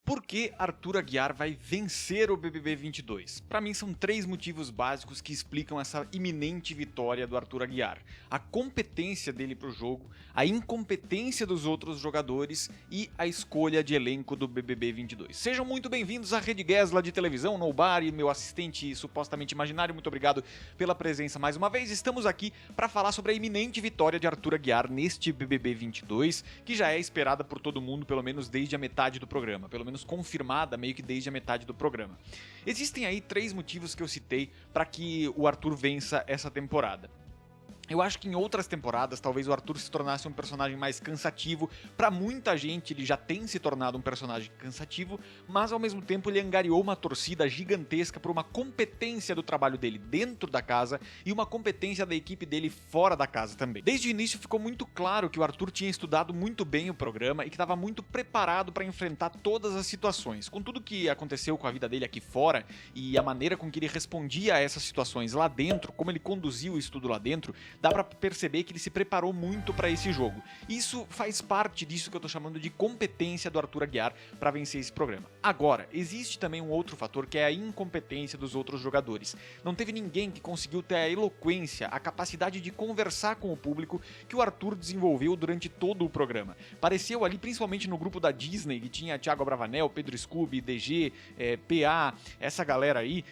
Por que Arthur Aguiar vai vencer o BBB 22? Para mim são 3 motivos básicos que explicam essa iminente vitória do Arthur Aguiar. A competência dele pro jogo, a incompetência dos outros jogadores e a escolha de elenco do BBB 22. Sejam muito bem-vindos à Rede Gesla de televisão, Nobar e meu assistente supostamente imaginário. Muito obrigado pela presença mais uma vez. Estamos aqui para falar sobre a iminente vitória de Arthur Aguiar neste BBB 22, que já é esperada por todo mundo, pelo menos desde a metade do programa, pelo menos confirmada meio que desde a metade do programa. Existem aí 3 motivos que eu citei para que o Arthur vença essa temporada. Eu acho que em outras temporadas, talvez o Arthur se tornasse um personagem mais cansativo. Pra muita gente, ele já tem se tornado um personagem cansativo, mas ao mesmo tempo ele angariou uma torcida gigantesca por uma competência do trabalho dele dentro da casa e uma competência da equipe dele fora da casa também. Desde o início ficou muito claro que o Arthur tinha estudado muito bem o programa e que estava muito preparado para enfrentar todas as situações. Com tudo que aconteceu com a vida dele aqui fora e a maneira com que ele respondia a essas situações lá dentro, como ele conduziu o estudo lá dentro, dá pra perceber que ele se preparou muito pra esse jogo. Isso faz parte disso que eu tô chamando de competência do Arthur Aguiar pra vencer esse programa. Agora, existe também um outro fator que é a incompetência dos outros jogadores. Não teve ninguém que conseguiu ter a eloquência, a capacidade de conversar com o público que o Arthur desenvolveu durante todo o programa. Pareceu ali, principalmente no grupo da Disney, que tinha Thiago Abravanel, Pedro Scooby, DG, PA, essa galera aí,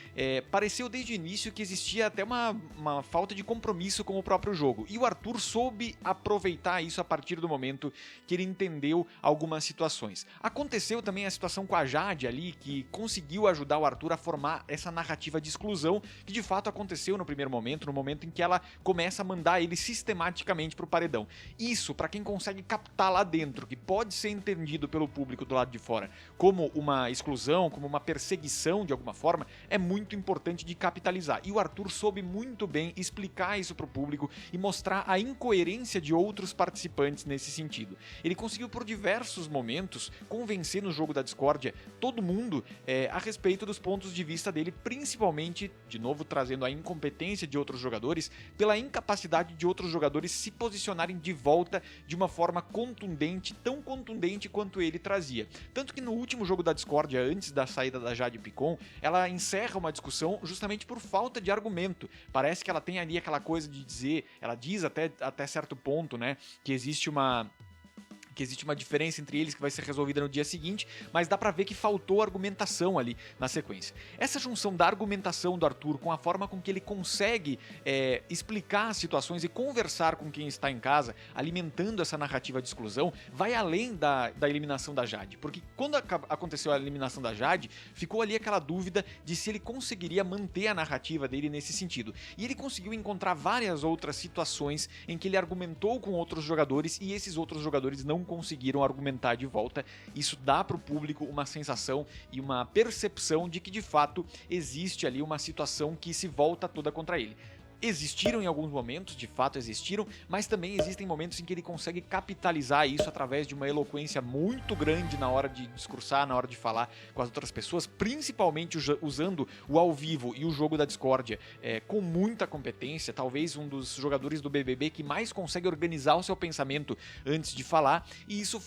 pareceu desde o início que existia até uma falta de compromisso com o próprio jogo. E o Arthur soube aproveitar isso a partir do momento que ele entendeu algumas situações. Aconteceu também a situação com a Jade ali, que conseguiu ajudar o Arthur a formar essa narrativa de exclusão, que de fato aconteceu no primeiro momento, no momento em que ela começa a mandar ele sistematicamente pro paredão. Isso, pra quem consegue captar lá dentro, que pode ser entendido pelo público do lado de fora como uma exclusão, como uma perseguição de alguma forma, é muito importante de capitalizar. E o Arthur soube muito bem explicar isso pro público e mostrar a incoerência de outros participantes nesse sentido. Ele conseguiu por diversos momentos convencer no jogo da discórdia todo mundo a respeito dos pontos de vista dele, principalmente, de novo trazendo a incompetência de outros jogadores, pela incapacidade de outros jogadores se posicionarem de volta de uma forma contundente, tão contundente quanto ele trazia. Tanto que no último jogo da discórdia, antes da saída da Jade Picon, ela encerra uma discussão justamente por falta de argumento. Parece que ela tem ali aquela coisa de dizer, ela diz até certo ponto, né, que existe uma diferença entre eles que vai ser resolvida no dia seguinte, mas dá pra ver que faltou argumentação ali na sequência. Essa junção da argumentação do Arthur com a forma com que ele consegue explicar as situações e conversar com quem está em casa, alimentando essa narrativa de exclusão, vai além da eliminação da Jade, porque quando aconteceu a eliminação da Jade, ficou ali aquela dúvida de se ele conseguiria manter a narrativa dele nesse sentido, e ele conseguiu encontrar várias outras situações em que ele argumentou com outros jogadores e esses outros jogadores não conseguiram argumentar de volta. Isso dá para o público uma sensação e uma percepção de que de fato existe ali uma situação que se volta toda contra ele. Existiram em alguns momentos, de fato existiram, mas também existem momentos em que ele consegue capitalizar isso através de uma eloquência muito grande na hora de discursar, na hora de falar com as outras pessoas, principalmente usando o ao vivo e o jogo da discórdia com muita competência, talvez um dos jogadores do BBB que mais consegue organizar o seu pensamento antes de falar, e isso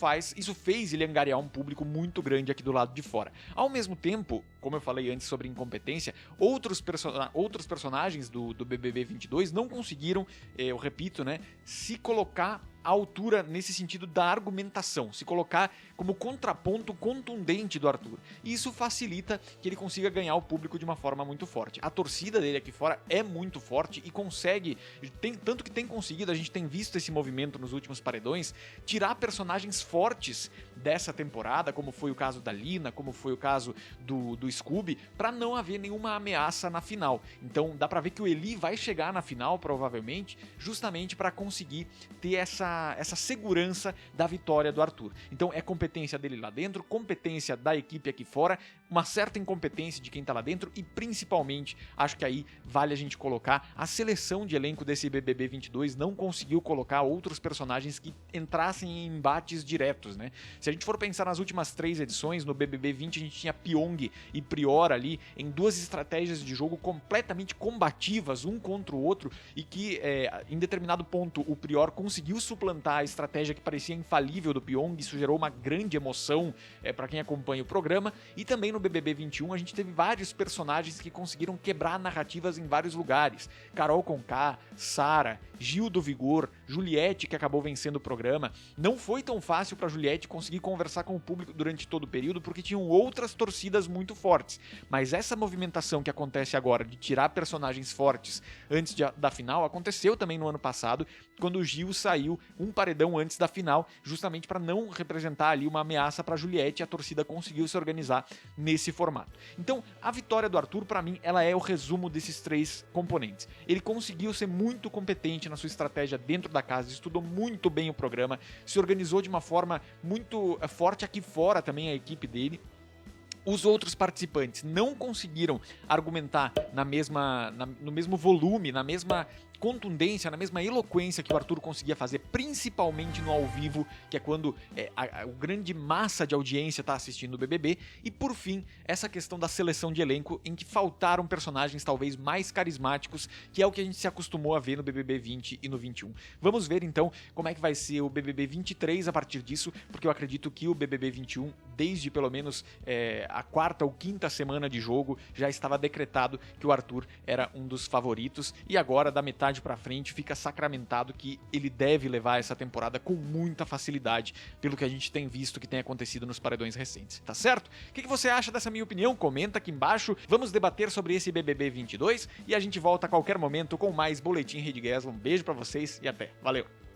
fez ele angariar um público muito grande aqui do lado de fora. Ao mesmo tempo, como eu falei antes sobre incompetência, outros personagens do BBB 22 não conseguiram, eu repito, né, se colocar à altura nesse sentido da argumentação, se colocar como contraponto contundente do Arthur. E isso facilita que ele consiga ganhar o público de uma forma muito forte. A torcida dele aqui fora é muito forte e consegue, tanto que tem conseguido, a gente tem visto esse movimento nos últimos paredões, tirar personagens fortes dessa temporada, como foi o caso da Lina, como foi o caso do Scooby, para não haver nenhuma ameaça na final. Então dá pra ver que o Eli vai chegar na final, provavelmente, justamente para conseguir ter essa segurança da vitória do Arthur. Então é competência dele lá dentro, competência da equipe aqui fora, uma certa incompetência de quem tá lá dentro e principalmente, acho que aí vale a gente colocar, a seleção de elenco desse BBB 22 não conseguiu colocar outros personagens que entrassem em embates diretos, né? Se a gente for pensar nas últimas 3 edições, no BBB 20 a gente tinha Pyong e Prior ali em 2 estratégias de jogo completamente combativas um contra o outro e que em determinado ponto o Prior conseguiu suplantar a estratégia que parecia infalível do Pyong. Isso gerou uma grande emoção para quem acompanha o programa. E também no BBB 21 a gente teve vários personagens que conseguiram quebrar narrativas em vários lugares. Carol Conká, Sara, Gil do Vigor, Juliette, que acabou vencendo o programa. Não foi tão fácil para Juliette conseguir conversar com o público durante todo o período, porque tinham outras torcidas muito fortes. Mas essa movimentação que acontece agora de tirar personagens fortes antes da final aconteceu também no ano passado, quando o Gil saiu um paredão antes da final, justamente para não representar ali uma ameaça para Juliette, e a torcida conseguiu se organizar nesse formato. Então, a vitória do Arthur, para mim, ela é o resumo desses três componentes. Ele conseguiu ser muito competente na sua estratégia dentro da casa, estudou muito bem o programa, se organizou de uma forma muito forte aqui fora também, a equipe dele. Os outros participantes não conseguiram argumentar no mesmo volume, na mesma contundência, na mesma eloquência que o Arthur conseguia fazer, principalmente no ao vivo, que é quando a grande massa de audiência está assistindo o BBB. E por fim, essa questão da seleção de elenco, em que faltaram personagens talvez mais carismáticos, que é o que a gente se acostumou a ver no BBB 20 e no 21. Vamos ver então como é que vai ser o BBB 23 a partir disso, porque eu acredito que o BBB 21, desde pelo menos a quarta ou quinta semana de jogo, já estava decretado que o Arthur era um dos favoritos, e agora, da metade pra frente, fica sacramentado que ele deve levar essa temporada com muita facilidade, pelo que a gente tem visto que tem acontecido nos paredões recentes, tá certo? O que você acha dessa minha opinião? Comenta aqui embaixo, vamos debater sobre esse BBB 22 e a gente volta a qualquer momento com mais Boletim Rede Guesla. Um beijo pra vocês e até, valeu!